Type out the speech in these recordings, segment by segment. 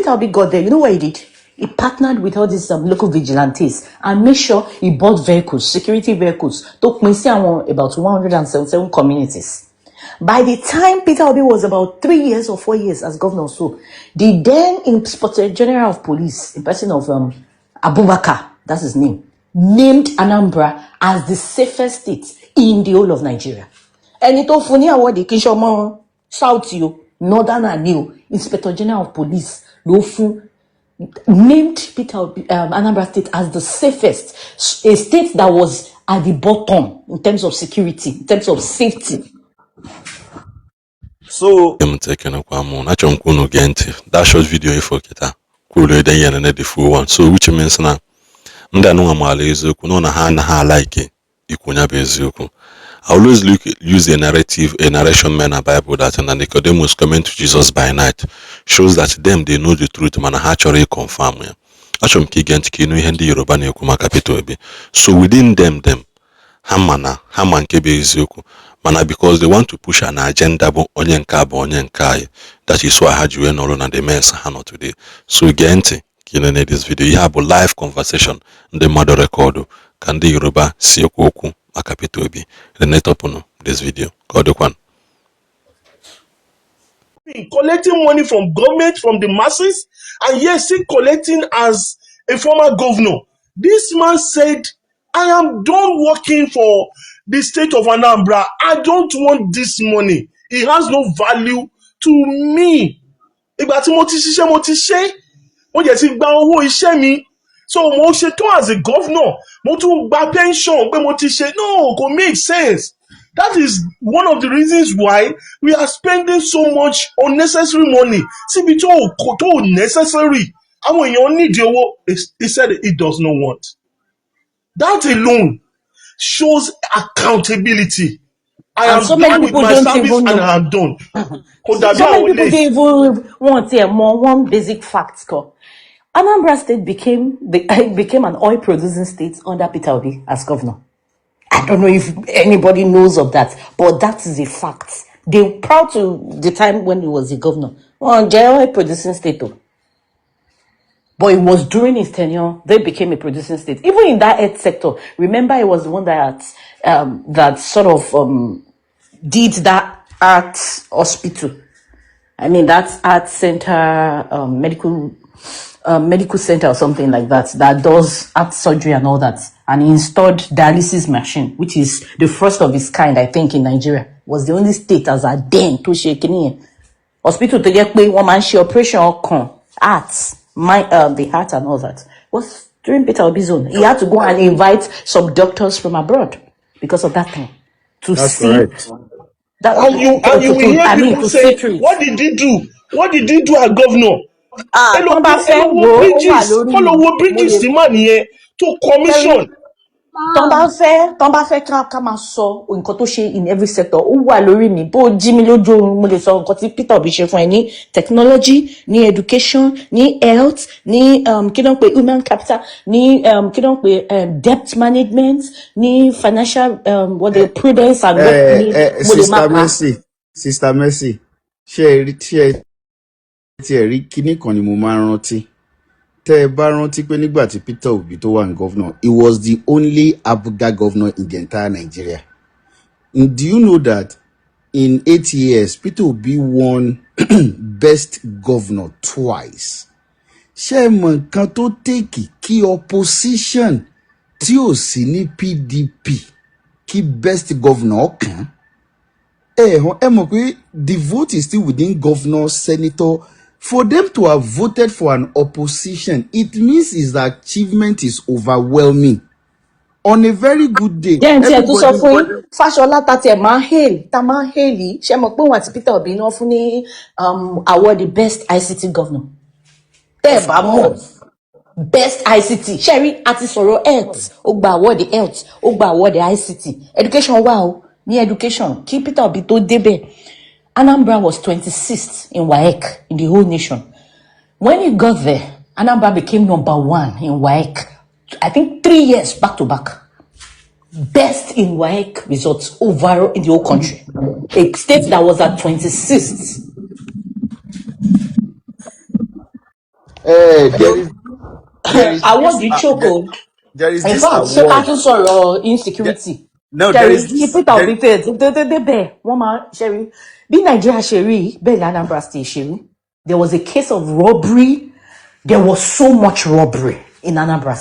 Peter Obi got there, you know what he did? He partnered with all these local vigilantes and made sure he bought vehicles, security vehicles, to about 177 communities. By the time Peter Obi was about 3 years or 4 years as governor, so the then Inspector General of Police, in person of Abubakar, that's his name, named Anambra as the safest state in the whole of Nigeria. And it often award the Kishomo South you, Northern and New Inspector General of Police, Lofu, named Peter Anambra State as the safest, a state that was at the bottom in terms of security, in terms of safety. So I'm taking a that short video if okay, cool the full one. So which means now no like I always use a narration man a Bible that and Nicodemus coming to Jesus by night shows that them they know the truth man actually confirm. So within them Haman kebe eziokwu mana because they want to push an agenda that is why I had you in all on the mess today. So gente this video you have a live conversation the mother record can the Yoruba see okwu makapito obi the net upon this video God one collecting money from government, from the masses, and yes, still collecting as a former governor. This man said, I am done working for the state of Anambra. I don't want this money. It has no value to me. Ìgbà tí mo ti ṣiṣẹ́, mo ti ṣe. Mo jẹ̀ ti gba owó iṣẹ́ mi. So mo ṣetán as a governor. Mo tún gba pension pé mo ti ṣe. No, kò make sense. That is one of the reasons why we are spending so much unnecessary money. Síbi tó necessary. Àwọn èèyàn nídìí owó. He said he does not want. That alone shows accountability. I am done with my service and I am done. So many people don't even want to more one basic fact. Anambra State became an oil producing state under Peter Obi as governor. I don't know if anybody knows of that, but that is a fact. They were proud to the time when he was the governor. Well, oil producing state though. But it was during his tenure they became a producing state. Even in that health sector, remember it was the one that sort of did that art hospital. I mean that art center, medical center or something like that does art surgery and all that, and he installed dialysis machine, which is the first of its kind, I think, in Nigeria. Was the only state as a den to shake hospital to get one man she operation arts. The heart and all that was during Peter Obi's own. He had to go and invite some doctors from abroad because of that thing to That's see right. That. And you will hear people say, "What did he do? What did he do as governor?" Follow bridges the money to commission. Ton bá fẹ́ ká máa sọ nǹkan tó ṣe in every sector ó wà lórí mi bó jí mi lójú oorun mo lè sọ nǹkan tí Peter Obi ṣe fún ẹ ní technology ní education ní health ní kí ló ń pè human capital ní kí ló ń pè debt management ní financial prudence and Sister Mercy ṣé ẹ rí kíní kan ni mo máa ń rántí. Tẹ́ ẹ bá rántí pé nígbà tí Peter Obi tó wà ní governor, he was the only Abuja governor in the entire Nigeria. And do you know that in 8 years, Peter Obi won best governor twice? Ṣé ẹ mọ̀ nǹkan tó tèkì kí opposition tí ò sí ní PDP kí best governor kàn? Ẹ mọ̀ pé the vote is still within governor, senator. For them to have voted for an opposition, it means his achievement is overwhelming. On a very good day, Fashola tati ma hail she mo pe won àti Peter Obi no fún ní award the best ICT governor. Tẹ́ bá mọ̀ best ICT Sherry àti sọ̀rọ̀ health ó gba award the health ó gba award the ICT education wà o ní education kí Peter Obi tó débẹ̀. Anambra was 26th in WAEC in the whole nation. When he got there, Anambra became number 1 in WAEC. I think 3 years back to back. Best in WAEC results overall in the whole country. A state that was at 26th. There is award this the choco. there is In this fact, ṣé ká award. tún sọ̀rọ̀ There, insecurity? no, there Sherry, is kí this Peter Obi tẹ̀ dédé bẹ́ẹ̀ wọ́n máa Sherry. Bí Nàìjíríà ṣe rí bẹ́ẹ̀ ni Anambra State ṣe rí. There was a case of robbery. There was so much robbery in Anambra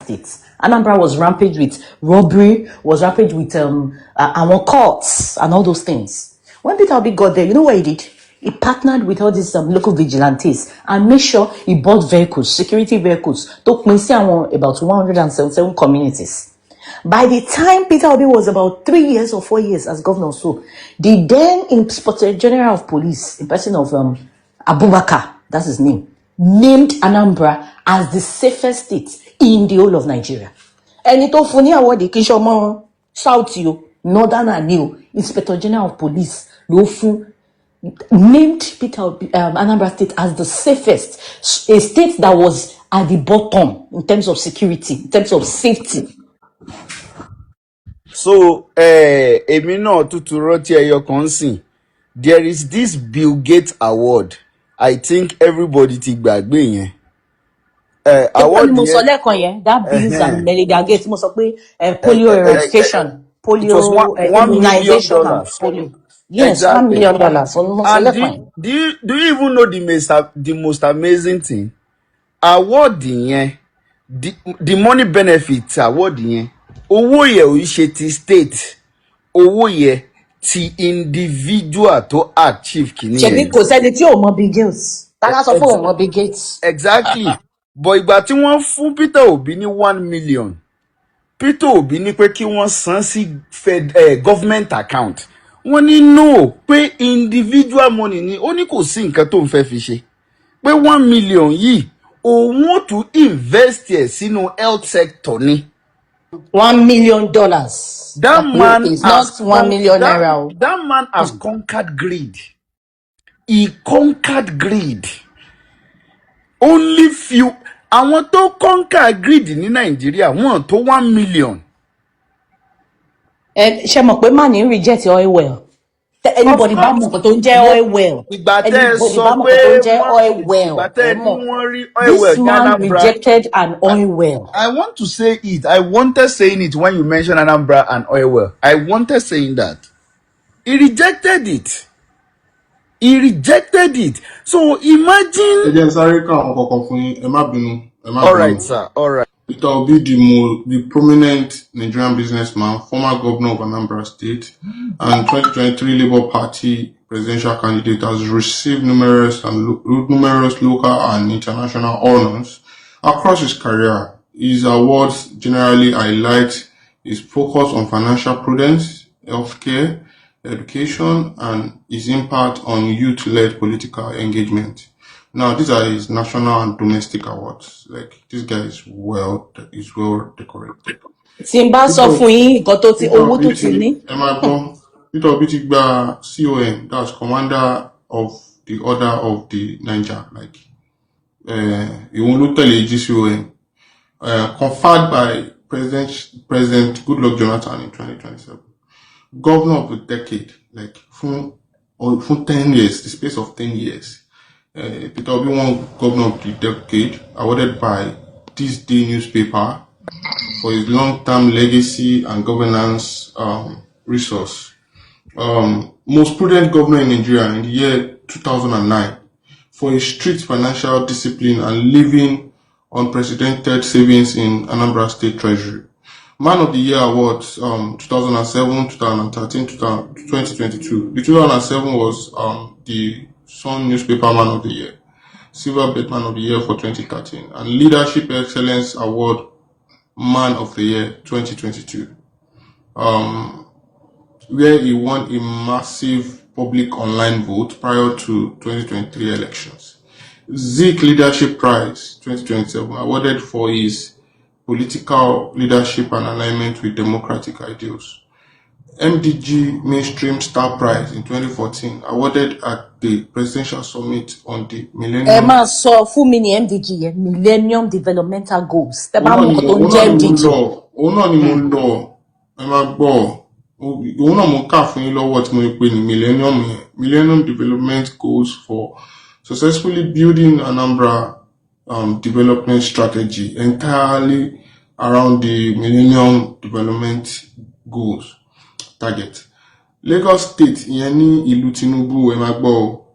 State. Anambra was rampage with robbery, was rampage with our courts and all those things. When Peter Obi got there, you know what he did? He partnered with all these local vigilantes and made sure he bought vehicles, security vehicles, to about 177 communities. By the time Peter Obi was about 3 years or 4 years as governor, so the then Inspector General of Police, in person of Abubakar, that's his name, named Anambra as the safest state in the whole of Nigeria. Ẹni tó fún ní awọ́de kí sọmọ South yo, Northern and New Inspector General of Police ló fún named Peter Anambra State as the safest, a state that was at the bottom in terms of security, in terms of safety. So, èmi náà tuntun rántí ẹyọ kan sìn. There is this Bill Gates award. I think everybody ti gbàgbé yẹn. Award Award yẹn. that Bills and Melinda Gates mo sọ pé polio eradication, It was polio $1 million. immunization and polio. Yes, Exactly. $1 million. And do you even know the most amazing thing? Award yẹn, the money benefits award yẹn, owó yẹn ò ṣe ti state, owó yẹn ti individual to achieve kìíní yẹn. Ṣebí kò sẹ́ni tí ò mọ Bill Gates. Tálá sọ fún òun mọ Bill Gates. Exactly. But ìgbà tí wọ́n fún Peter Obi ní 1 million, Peter Obi ní pé kí wọ́n san sí government account. Wọ́n ní no pé individual money ni, ó ní kò sí nǹkan tó ń fẹ́ fi ṣe. Pé 1 million yìí òun tún invest ẹ̀ sínú health sector ni. $1 million. That man is not 1 million naira. That man has conquered greed. He conquered greed. Only few. Àwọn tó conquer greed ní Nàìjíríà wọ́n tó 1 million. Ṣé mọ̀ pé má ní reject oil well? Anybody bá mọ̀ nǹkan tó ń jẹ́ oil well. Ìgbà tẹ́ ẹ sọ pé this man rejected an oil well. I want to say it. I wanted saying it when you mentioned Anambra and oil well. I wanted saying that. He rejected it. He rejected it. So imagine. All right, sir. All right. Peter Obi, the prominent Nigerian businessman, former governor of Anambra State, and 2023 Labour Party presidential candidate, has received numerous local and international honors across his career. His awards generally highlight his focus on financial prudence, healthcare, education, and his impact on youth-led political engagement. Now, these are his national and domestic awards. Like, this guy is well decorated. Simba sọ fún yín nǹkan tó ti owó tó ti ní. Peter Obi ti gba CON, that's Commander of the Order of the Niger. Like, ìwọ̀n ló tẹ̀lé GCON, conferred by President Goodluck Jonathan in 2027. Governor of the decade, like, for 10 years, the space of 10 years. Peter Obi won Governor of the Decade, awarded by This Day newspaper for his long-term legacy and governance resource. Most prudent governor in Nigeria in the year 2009 for his strict financial discipline and living unprecedented savings in Anambra State Treasury. Man of the Year Awards 2007, 2013, 2022. The 2007 was the Sun Newspaper Man of the Year, Silver Belt Man of the Year for 2013, and Leadership Excellence Award Man of the Year 2022, where he won a massive public online vote prior to 2023 elections. Zik Leadership Prize 2027, awarded for his political leadership and alignment with democratic ideals. MDG Mainstream Star Prize in 2014, awarded at the Presidential Summit on the Millennium. Sọ fún mi ní MDG yẹn, Millennium Developmental Goals. Tẹ́ bá mọ̀ nǹkan tó ń jẹ́ MDG. Òun náà ni mo lọ, ẹ máa gbọ́. Òun náà mo kà fún yín lọ́wọ́ tí mo pè ní Millennium Development Goals for successfully building Anambra development strategy entirely around the Millennium Development Goals target. Lagos State ìyẹn ní ìlú Tinubu ẹ máa gbọ́ o.